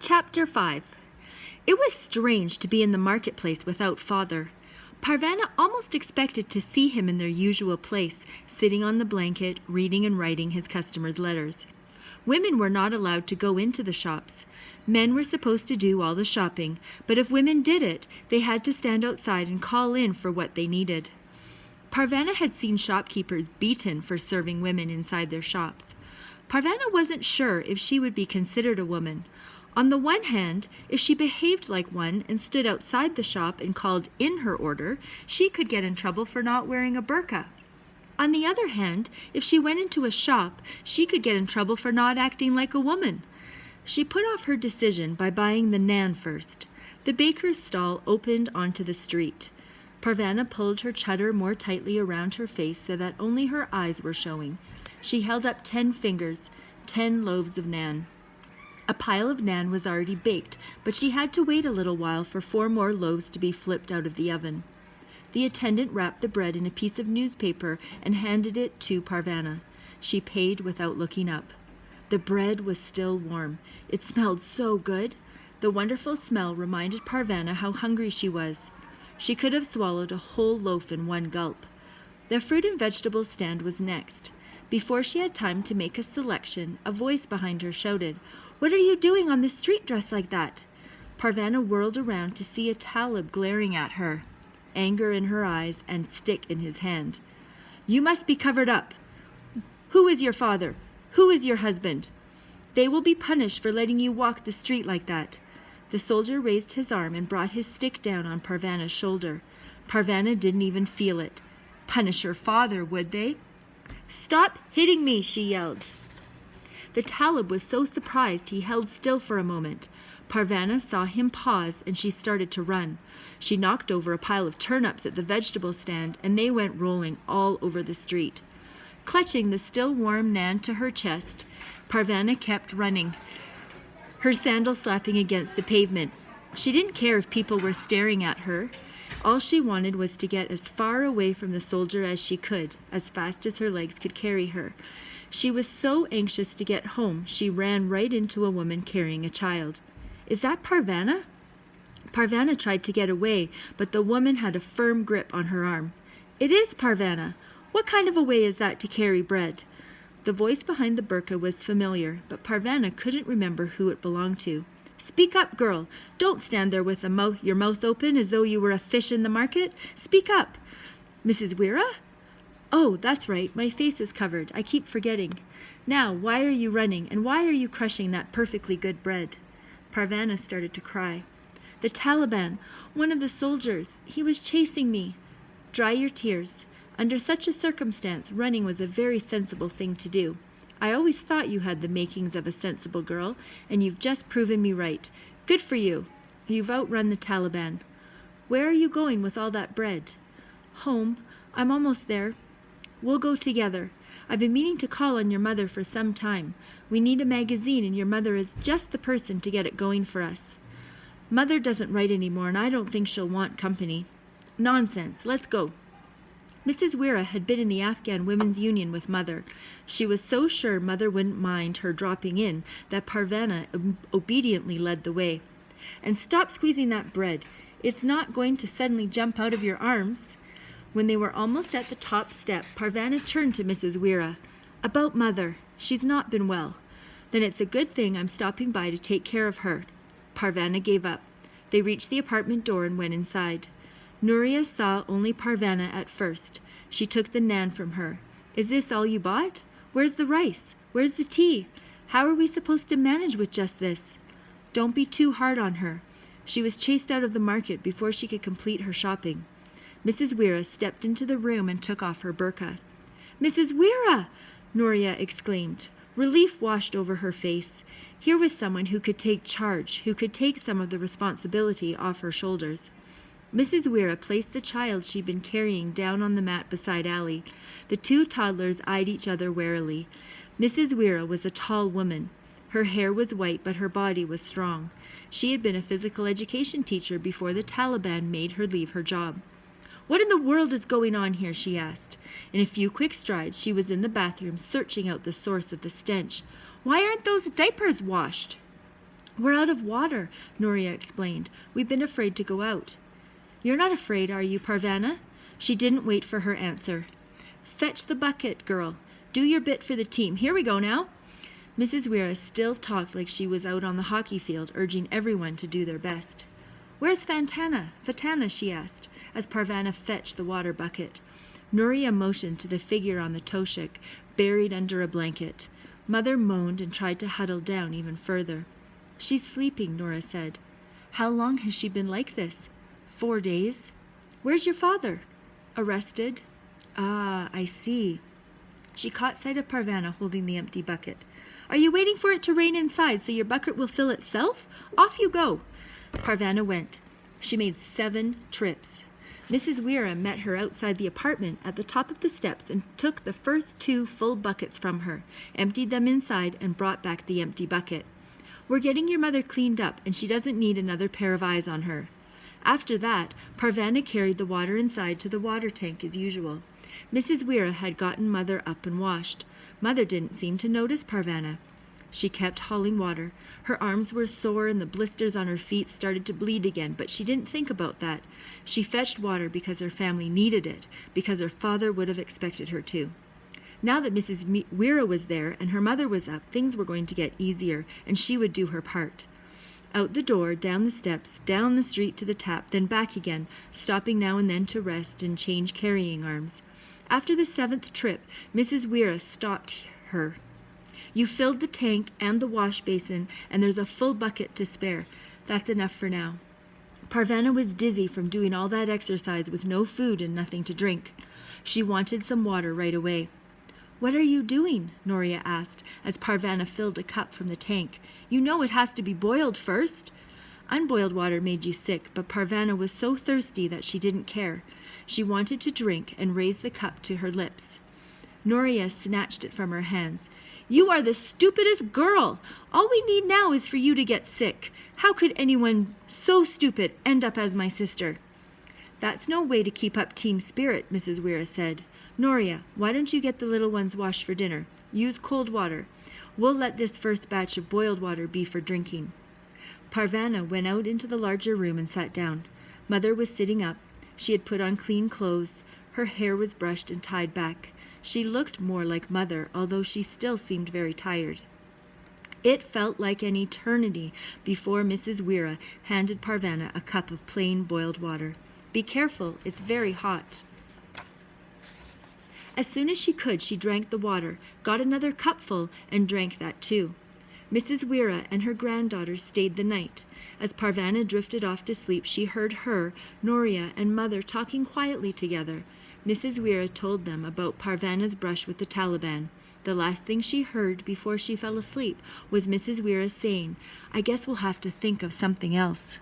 Chapter 5. It was strange to be in the marketplace without Father. Parvana almost expected to see him in their usual place, sitting on the blanket, reading and writing his customers' letters. Women were not allowed to go into the shops. Men were supposed to do all the shopping, but if women did it, they had to stand outside and call in for what they needed. Parvana had seen shopkeepers beaten for serving women inside their shops. Parvana wasn't sure if she would be considered a woman. On the one hand, if she behaved like one and stood outside the shop and called in her order, she could get in trouble for not wearing a burqa. On the other hand, if she went into a shop, she could get in trouble for not acting like a woman. She put off her decision by buying the naan first. The baker's stall opened onto the street. Parvana pulled her chadar more tightly around her face so that only her eyes were showing. She held up 10 fingers, 10 loaves of naan. A pile of naan was already baked, but she had to wait a little while for 4 more loaves to be flipped out of the oven. The attendant wrapped the bread in a piece of newspaper and handed it to Parvana. She paid without looking up. The bread was still warm. It smelled so good. The wonderful smell reminded Parvana how hungry she was. She could have swallowed a whole loaf in one gulp. The fruit and vegetable stand was next. Before she had time to make a selection, a voice behind her shouted, "What are you doing on the street dressed like that?" Parvana whirled around to see a talib glaring at her, anger in her eyes and stick in his hand. "You must be covered up. Who is your father? Who is your husband? They will be punished for letting you walk the street like that." The soldier raised his arm and brought his stick down on Parvana's shoulder. Parvana didn't even feel it. Punish her father, would they? "Stop hitting me," she yelled. The talib was so surprised he held still for a moment. Parvana saw him pause and she started to run. She knocked over a pile of turnips at the vegetable stand and they went rolling all over the street. Clutching the still warm naan to her chest, Parvana kept running, her sandal slapping against the pavement. She didn't care if people were staring at her. All she wanted was to get as far away from the soldier as she could, as fast as her legs could carry her. She was so anxious to get home, she ran right into a woman carrying a child. "Is that Parvana?" Parvana tried to get away, but the woman had a firm grip on her arm. "It is Parvana. What kind of a way is that to carry bread?" The voice behind the burqa was familiar, but Parvana couldn't remember who it belonged to. "Speak up, girl. Don't stand there with your mouth open as though you were a fish in the market. Speak up." "Mrs. Weira? Oh, that's right. My face is covered. I keep forgetting. Now, why are you running, and why are you crushing that perfectly good bread?" Parvana started to cry. "The Taliban, one of the soldiers, he was chasing me." "Dry your tears. Under such a circumstance, running was a very sensible thing to do. I always thought you had the makings of a sensible girl, and you've just proven me right. Good for you. You've outrun the Taliban. Where are you going with all that bread?" "Home. I'm almost there." "We'll go together. I've been meaning to call on your mother for some time. We need a magazine, and your mother is just the person to get it going for us." "Mother doesn't write anymore, and I don't think she'll want company." "Nonsense. Let's go." Mrs. Weira had been in the Afghan Women's Union with Mother. She was so sure Mother wouldn't mind her dropping in that Parvana obediently led the way. "And stop squeezing that bread. It's not going to suddenly jump out of your arms." When they were almost at the top step, Parvana turned to Mrs. Weira. "About Mother. She's not been well." "Then it's a good thing I'm stopping by to take care of her." Parvana gave up. They reached the apartment door and went inside. Nuria saw only Parvana at first. She took the naan from her. "Is this all you bought? Where's the rice? Where's the tea? How are we supposed to manage with just this?" "Don't be too hard on her. She was chased out of the market before she could complete her shopping." Mrs. Weira stepped into the room and took off her burqa. "Mrs. Weira!" Nuria exclaimed. Relief washed over her face. Here was someone who could take charge, who could take some of the responsibility off her shoulders. Mrs. Weira placed the child she'd been carrying down on the mat beside Allie. The 2 toddlers eyed each other warily. Mrs. Weira was a tall woman. Her hair was white, but her body was strong. She had been a physical education teacher before the Taliban made her leave her job. "What in the world is going on here?" she asked. In a few quick strides, she was in the bathroom searching out the source of the stench. "Why aren't those diapers washed?" "We're out of water," Nuria explained. "We've been afraid to go out." "You're not afraid, are you, Parvanna?" She didn't wait for her answer. "Fetch the bucket, girl. Do your bit for the team. Here we go now." Mrs. Weir still talked like she was out on the hockey field, urging everyone to do their best. "Where's Fatana?" she asked, as Parvanna fetched the water bucket. Nuria motioned to the figure on the toshik, buried under a blanket. Mother moaned and tried to huddle down even further. "She's sleeping," Nora said. "How long has she been like this?" 4 days. "Where's your father?" "Arrested." "Ah, I see." She caught sight of Parvanna holding the empty bucket. "Are you waiting for it to rain inside so your bucket will fill itself? Off you go." Parvanna went. She made 7 trips. Mrs. Weir met her outside the apartment at the top of the steps and took the first 2 full buckets from her, emptied them inside, and brought back the empty bucket. "We're getting your mother cleaned up, and she doesn't need another pair of eyes on her." After that, Parvanna carried the water inside to the water tank as usual. Mrs. Weir had gotten Mother up and washed. Mother didn't seem to notice Parvanna. She kept hauling water. Her arms were sore and the blisters on her feet started to bleed again, but she didn't think about that. She fetched water because her family needed it, because her father would have expected her to. Now that Mrs. Weir was there and her mother was up, things were going to get easier, and she would do her part. Out the door, down the steps, down the street to the tap, then back again, stopping now and then to rest and change carrying arms. After the 7th trip, Mrs. Weir stopped her. "You filled the tank and the wash basin, and there's a full bucket to spare. That's enough for now." Parvanna was dizzy from doing all that exercise with no food and nothing to drink. She wanted some water right away. "What are you doing?" Nuria asked, as Parvanna filled a cup from the tank. "You know it has to be boiled first." Unboiled water made you sick, but Parvanna was so thirsty that she didn't care. She wanted to drink and raised the cup to her lips. Nuria snatched it from her hands. "You are the stupidest girl! All we need now is for you to get sick. How could anyone so stupid end up as my sister?" "That's no way to keep up team spirit," Mrs. Weir said. "Nuria, why don't you get the little ones washed for dinner? Use cold water. We'll let this first batch of boiled water be for drinking." Parvanna went out into the larger room and sat down. Mother was sitting up. She had put on clean clothes. Her hair was brushed and tied back. She looked more like Mother, although she still seemed very tired. It felt like an eternity before Mrs. Weir handed Parvanna a cup of plain boiled water. "Be careful, it's very hot." As soon as she could, she drank the water, got another cupful, and drank that too. Mrs. Weir and her granddaughter stayed the night. As Parvanna drifted off to sleep, she heard her, Nuria, and Mother talking quietly together. Mrs. Weir told them about Parvanna's brush with the Taliban. The last thing she heard before she fell asleep was Mrs. Weir saying, "I guess we'll have to think of something else."